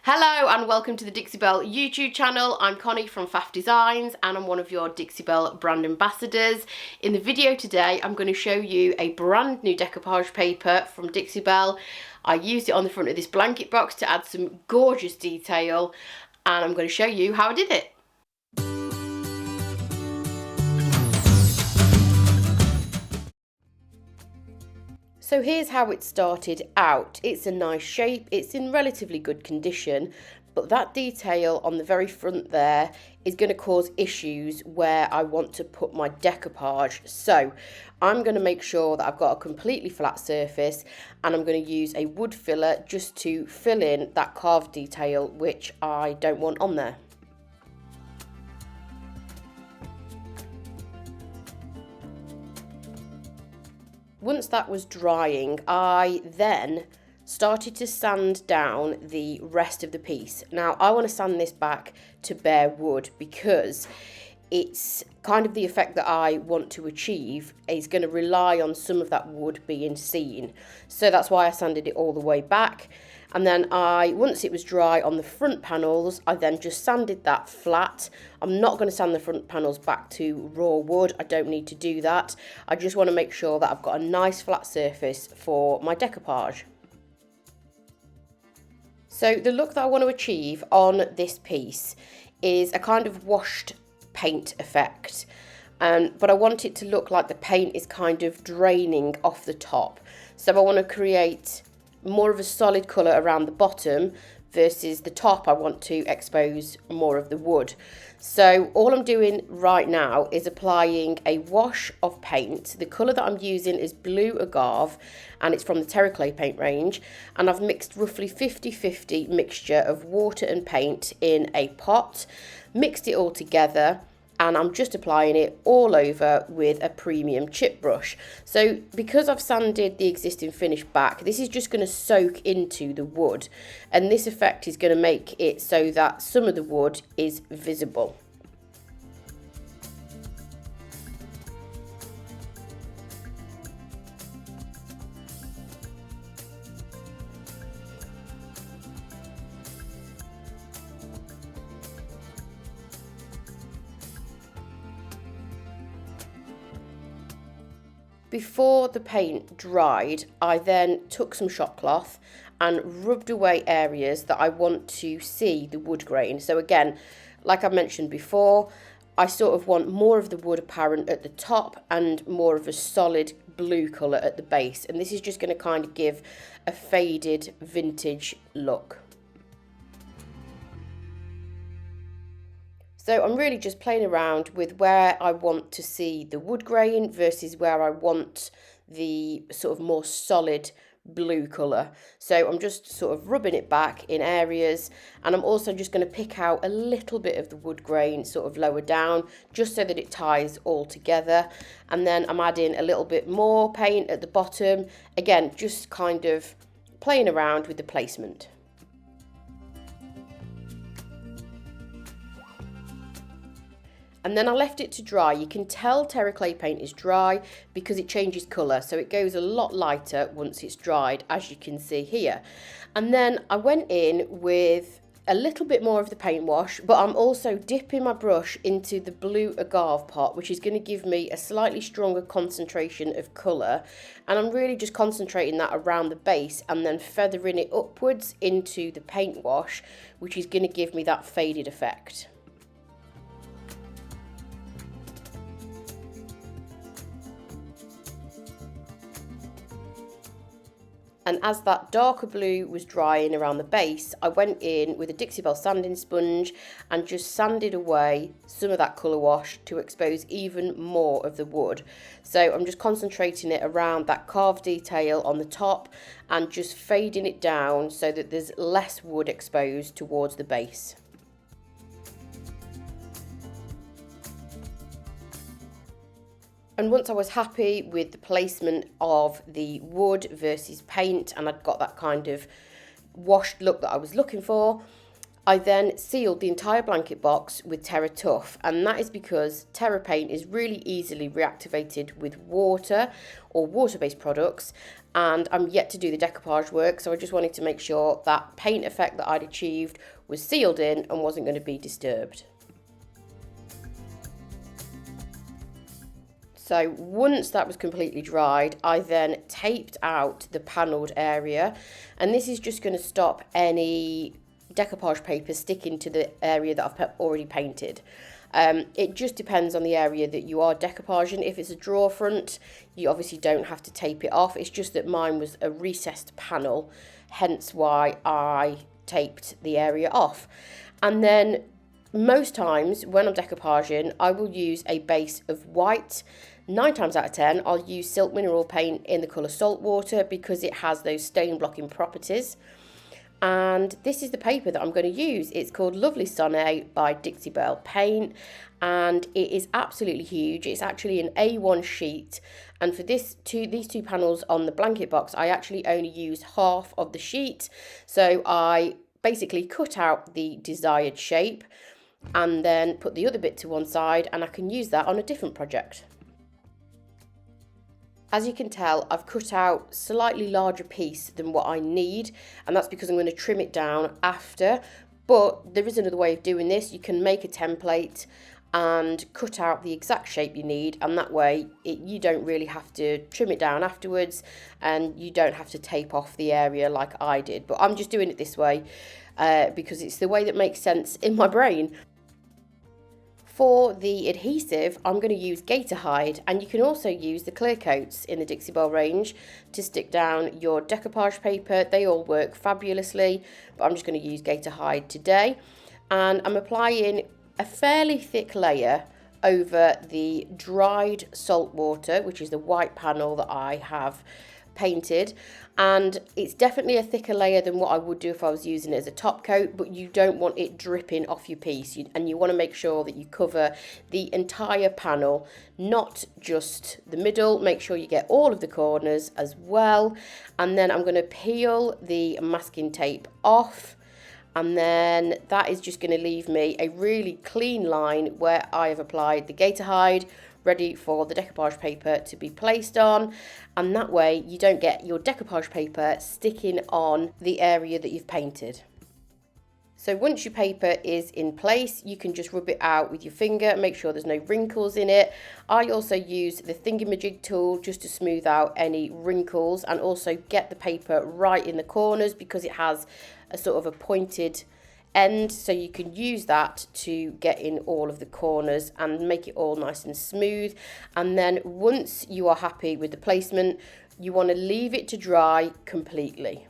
Hello and welcome to the Dixie Belle YouTube channel. I'm Connie from Faff Designs and I'm one of your Dixie Belle brand ambassadors. In the video today I'm going to show you a brand new decoupage paper from Dixie Belle. I used it on the front of this blanket box to add some gorgeous detail and I'm going to show you how I did it. So here's how it started out. It's a nice shape, it's in relatively good condition, but that detail on the very front there is going to cause issues where I want to put my decoupage. So I'm going to make sure that I've got a completely flat surface and I'm going to use a wood filler just to fill in that carved detail which I don't want on there. Once that was drying, I then started to sand down the rest of the piece. Now, I want to sand this back to bare wood because it's kind of the effect that I want to achieve is going to rely on some of that wood being seen. So that's why I sanded it all the way back. And then once it was dry on the front panels, I then just sanded that flat. I'm not going to sand the front panels back to raw wood. I don't need to do that. I just want to make sure that I've got a nice flat surface for my decoupage. So the look that I want to achieve on this piece is a kind of washed paint effect. But I want it to look like the paint is kind of draining off the top. So I want to create more of a solid colour around the bottom versus the top. I want to expose more of the wood. So all I'm doing right now is applying a wash of paint. The colour that I'm using is Blue Agave and it's from the Clay paint range, and I've mixed roughly 50-50 mixture of water and paint in a pot, mixed it all together, and I'm just applying it all over with a premium chip brush. So because I've sanded the existing finish back, this is just going to soak into the wood, and this effect is going to make it so that some of the wood is visible. Before the paint dried, I then took some shop cloth and rubbed away areas that I want to see the wood grain. So again, like I mentioned before, I sort of want more of the wood apparent at the top and more of a solid blue colour at the base. And this is just going to kind of give a faded vintage look. So I'm really just playing around with where I want to see the wood grain versus where I want the sort of more solid blue colour. So I'm just sort of rubbing it back in areas, and I'm also just going to pick out a little bit of the wood grain sort of lower down just so that it ties all together. And then I'm adding a little bit more paint at the bottom, again just kind of playing around with the placement. And then I left it to dry. You can tell Clay paint is dry because it changes colour, so it goes a lot lighter once it's dried, as you can see here. And then I went in with a little bit more of the paint wash, but I'm also dipping my brush into the Blue Agave pot, which is going to give me a slightly stronger concentration of colour. And I'm really just concentrating that around the base and then feathering it upwards into the paint wash, which is going to give me that faded effect. And as that darker blue was drying around the base, I went in with a Dixie Belle sanding sponge and just sanded away some of that colour wash to expose even more of the wood. So I'm just concentrating it around that carved detail on the top and just fading it down so that there's less wood exposed towards the base. And once I was happy with the placement of the wood versus paint and I'd got that kind of washed look that I was looking for, I then sealed the entire blanket box with Terra Tuff, and that is because Terra paint is really easily reactivated with water or water-based products, and I'm yet to do the decoupage work, so I just wanted to make sure that paint effect that I'd achieved was sealed in and wasn't going to be disturbed. So once that was completely dried, I then taped out the panelled area, and this is just going to stop any decoupage paper sticking to the area that I've already painted. It just depends on the area that you are decoupaging. If it's a drawer front, you obviously don't have to tape it off. It's just that mine was a recessed panel, hence why I taped the area off. And then most times when I'm decoupaging, I will use a base of white. 9 times out of 10, I'll use silk mineral paint in the colour Saltwater because it has those stain blocking properties. And this is the paper that I'm going to use. It's called Lovely Sonnet by Dixie Belle Paint, and it is absolutely huge. It's actually an A1 sheet, and for these two panels on the blanket box, I actually only used half of the sheet. So I basically cut out the desired shape and then put the other bit to one side, and I can use that on a different project. As you can tell, I've cut out slightly larger piece than what I need, and that's because I'm going to trim it down after. But there is another way of doing this. You can make a template and cut out the exact shape you need, and that way you don't really have to trim it down afterwards, and you don't have to tape off the area like I did. But I'm just doing it this way because it's the way that makes sense in my brain. For the adhesive, I'm going to use Gator Hide, and you can also use the clear coats in the Dixie Belle range to stick down your decoupage paper. They all work fabulously, but I'm just going to use Gator Hide today. And I'm applying a fairly thick layer over the dried Saltwater, which is the white panel that I have painted, and it's definitely a thicker layer than what I would do if I was using it as a top coat, but you don't want it dripping off your piece, and you want to make sure that you cover the entire panel, not just the middle. Make sure you get all of the corners as well. And then I'm going to peel the masking tape off, and then that is just going to leave me a really clean line where I have applied the Gator Hide, ready for the decoupage paper to be placed on, and that way you don't get your decoupage paper sticking on the area that you've painted. So once your paper is in place, you can just rub it out with your finger, make sure there's no wrinkles in it. I also use the thingamajig tool just to smooth out any wrinkles and also get the paper right in the corners, because it has a sort of a pointed end, so you can use that to get in all of the corners and make it all nice and smooth. And then once you are happy with the placement, you want to leave it to dry completely.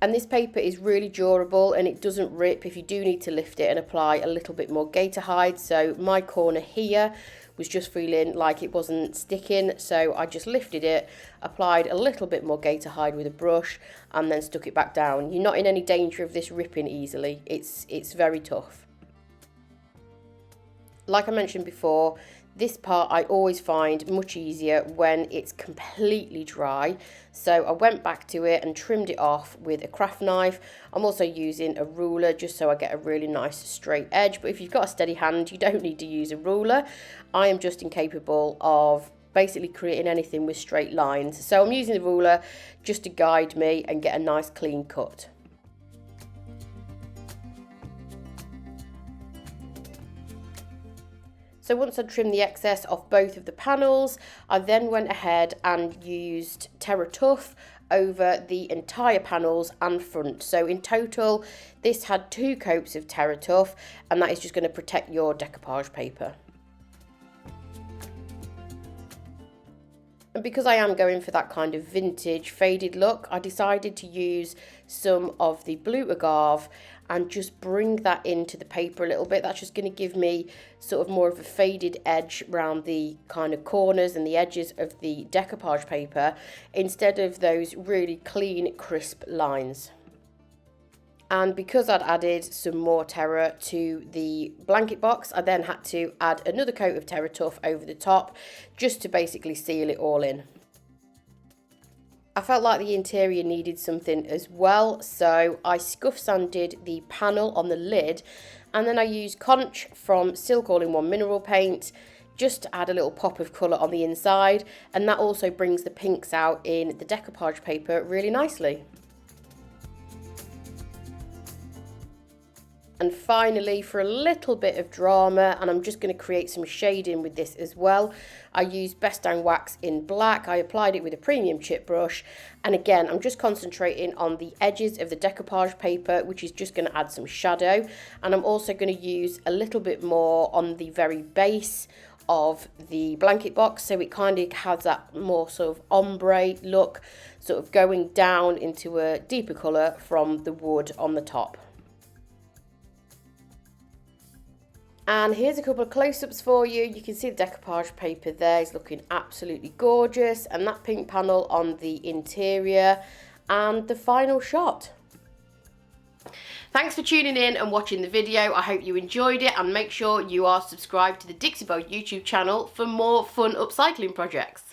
And this paper is really durable and it doesn't rip if you do need to lift it and apply a little bit more Gator Hide. So my corner here was just feeling like it wasn't sticking, so I just lifted it, applied a little bit more Gator Hide with a brush, and then stuck it back down. You're not in any danger of this ripping easily. It's very tough. Like I mentioned before, this part I always find much easier when it's completely dry. So I went back to it and trimmed it off with a craft knife. I'm also using a ruler just so I get a really nice straight edge. But if you've got a steady hand, you don't need to use a ruler. I am just incapable of basically creating anything with straight lines. So I'm using the ruler just to guide me and get a nice clean cut. So once I trimmed the excess off both of the panels, I then went ahead and used Terra Tuff over the entire panels and front. So in total, this had 2 coats of Terra Tuff, and that is just going to protect your decoupage paper. And because I am going for that kind of vintage faded look, I decided to use some of the blue agave and just bring that into the paper a little bit. That's just going to give me sort of more of a faded edge around the kind of corners and the edges of the decoupage paper, instead of those really clean, crisp lines. And because I'd added some more Terra to the blanket box, I then had to add another coat of Terra Tuff over the top, just to basically seal it all in. I felt like the interior needed something as well, so I scuff sanded the panel on the lid, and then I used Connie from Silk All-in-One Mineral Paint just to add a little pop of colour on the inside, and that also brings the pinks out in the decoupage paper really nicely. And finally, for a little bit of drama, and I'm just going to create some shading with this as well, I used Best Down Wax in black. I applied it with a premium chip brush, and again I'm just concentrating on the edges of the decoupage paper, which is just going to add some shadow, and I'm also going to use a little bit more on the very base of the blanket box, so it kind of has that more sort of ombre look, sort of going down into a deeper colour from the wood on the top. And here's a couple of close-ups for you. You can see the decoupage paper there is looking absolutely gorgeous, and that pink panel on the interior, and the final shot. Thanks for tuning in and watching the video. I hope you enjoyed it, and make sure you are subscribed to the Dixie Belle YouTube channel for more fun upcycling projects.